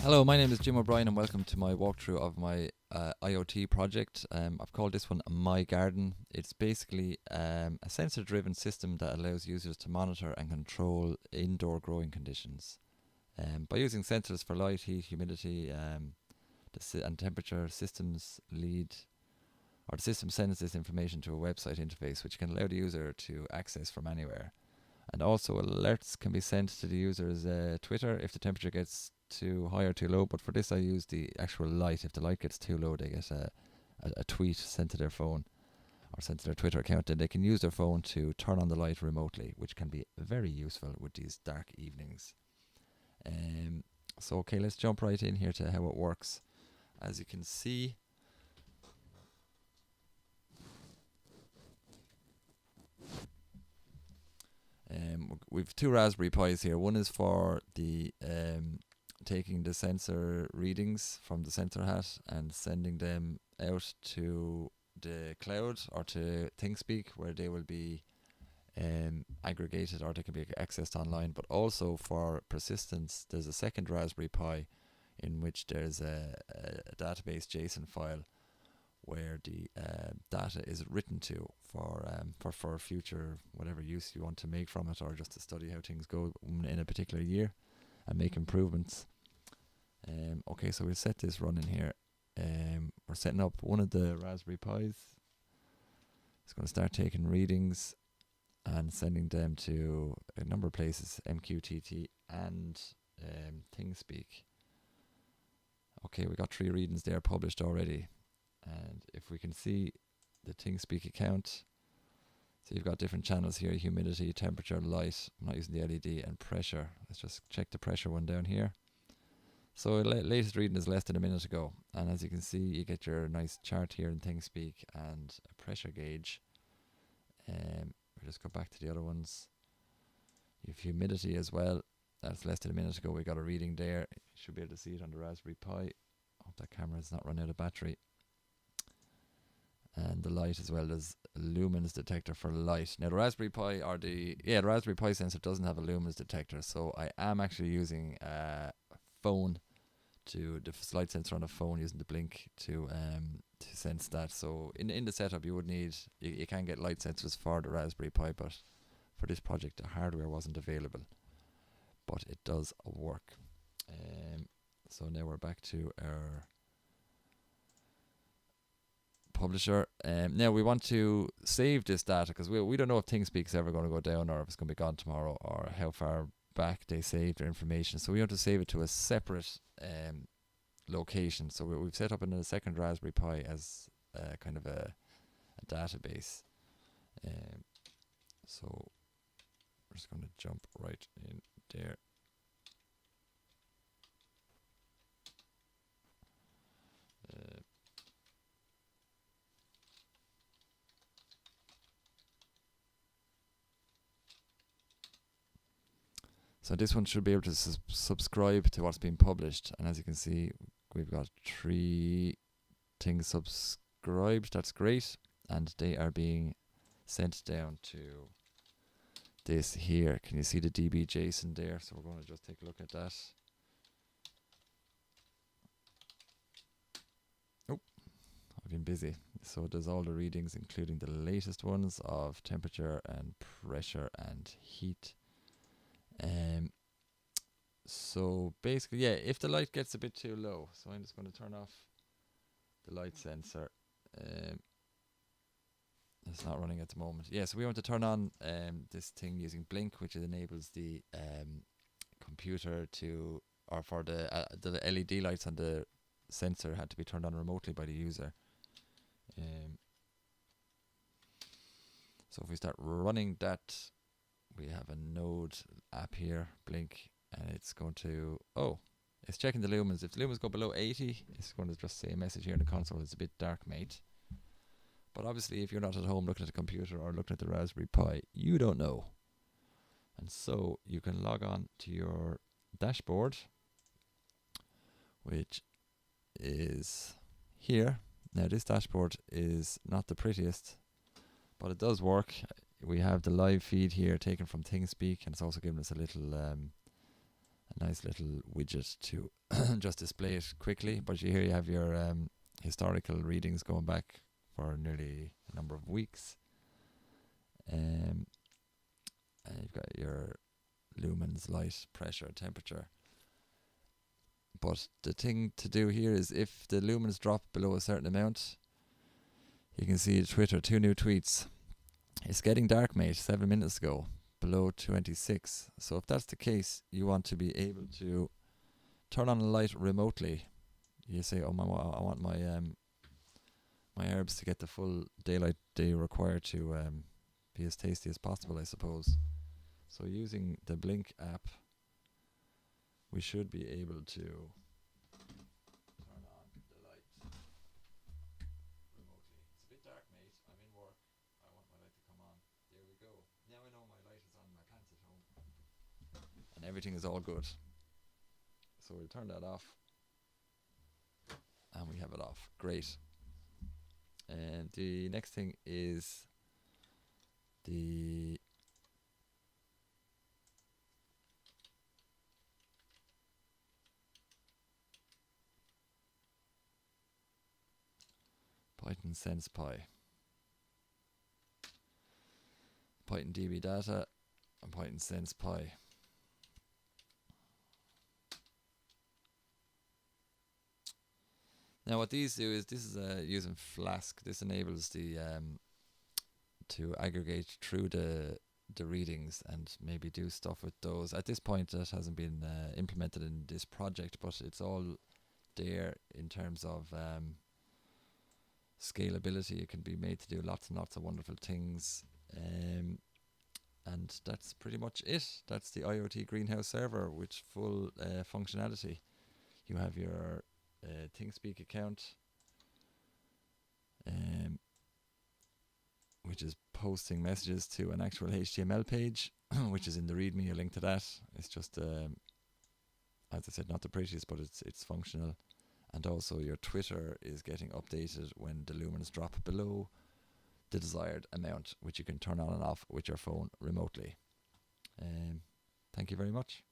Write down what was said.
Hello, my name is Jim O'Brien and welcome to my walkthrough of my IoT project. I've called this one My Garden. It's basically a sensor-driven system that allows users to monitor and control indoor growing conditions. By using sensors for light, heat, humidity, and temperature, the system sends this information to a website interface which can allow the user to access from anywhere. And also alerts can be sent to the user's Twitter if the temperature gets too high or too low, but for this I use the actual light. If the light gets too low, they get a tweet sent to their phone or sent to their Twitter account, and they can use their phone to turn on the light remotely, which can be very useful with these dark evenings. So okay, let's jump right in here to how it works. As you can see, we've two Raspberry Pis here. One is for the taking the sensor readings from the sensor hat and sending them out to the cloud or to ThingSpeak, where they will be aggregated or they can be accessed online. But also for persistence, there's a second Raspberry Pi in which there's a database JSON file where the data is written to for future whatever use you want to make from it, or just to study how things go in a particular year and make improvements. Okay, so we'll set this running here. We're setting up one of the Raspberry Pis. It's going to start taking readings and sending them to a number of places, MQTT and ThingSpeak. Okay, we got 3 readings there published already. And if we can see the ThingSpeak account, so you've got different channels here: humidity, temperature, light. I'm not using the LED, and pressure. Let's just check the pressure one down here. So latest reading is less than a minute ago, and as you can see, you get your nice chart here in ThingSpeak and a pressure gauge. We'll just go back to the other ones. You have humidity as well. That's less than a minute ago. We got a reading there. You should be able to see it on the Raspberry Pi. Hope that camera has not run out of battery. And the light as well. There's a lumens detector for light. Now the Raspberry Pi the Raspberry Pi sensor doesn't have a lumens detector, so I am actually using a phone to the light sensor on a phone, using the blink to sense that. So in the setup you would need, you can get light sensors for the Raspberry Pi, but for this project the hardware wasn't available, but it does work. So now we're back to our publisher. Now we want to save this data because we don't know if ThingSpeak is ever going to go down or if it's going to be gone tomorrow or how far back they saved their information. So we want to save it to a separate location. So we've set up a second Raspberry Pi as kind of a database. So we're just going to jump right in there. So this one should be able to subscribe to what's being published, and as you can see, we've got 3 things subscribed. That's great, and they are being sent down to this here. Can you see the DB JSON there? So we're going to just take a look at that. Oh, I've been busy. So there's all the readings, including the latest ones of temperature and pressure and heat. So basically, yeah, if the light gets a bit too low, so I'm just going to turn off the light sensor. It's not running at the moment. Yeah, so we want to turn on this thing using Blink, which enables the computer to, or for the LED lights on the sensor had to be turned on remotely by the user. So if we start running that, we have a node app here, Blink, and it's going to, it's checking the lumens. If the lumens go below 80, it's going to just say a message here in the console: it's a bit dark, mate. But obviously if you're not at home looking at the computer or looking at the Raspberry Pi, you don't know. And so you can log on to your dashboard, which is here. Now this dashboard is not the prettiest, but it does work. We have the live feed here taken from ThingSpeak, and it's also given us a little nice little widget to just display it quickly. But here you have your historical readings going back for nearly a number of weeks. And you've got your lumens, light, pressure, temperature. But the thing to do here is if the lumens drop below a certain amount, you can see Twitter, 2 new tweets. It's getting dark, mate, 7 minutes ago, below 26. So if that's the case, you want to be able to turn on the light remotely. You say, I want my my herbs to get the full daylight they require to be as tasty as possible, I suppose. So using the Blink app, we should be able to turn on the light remotely. It's a bit dark, mate. I'm in work. I want my light to come on. There we go. Now I know my light is on my pants at home. And everything is all good. So we'll turn that off. And we have it off. Great. And the next thing is the Python SensePy, Python DB data, and Python SensePy. Now what these do is, this is using Flask. This enables the to aggregate through the readings and maybe do stuff with those. At this point that hasn't been implemented in this project, but it's all there in terms of scalability. It can be made to do lots and lots of wonderful things, and that's pretty much it. That's the IoT Greenhouse server with full functionality. You have your ThingSpeak account, which is posting messages to an actual HTML page, which is in the README, a link to that. It's just, as I said, not the prettiest, but it's functional. And also your Twitter is getting updated when the lumens drop below the desired amount, which you can turn on and off with your phone remotely. Thank you very much.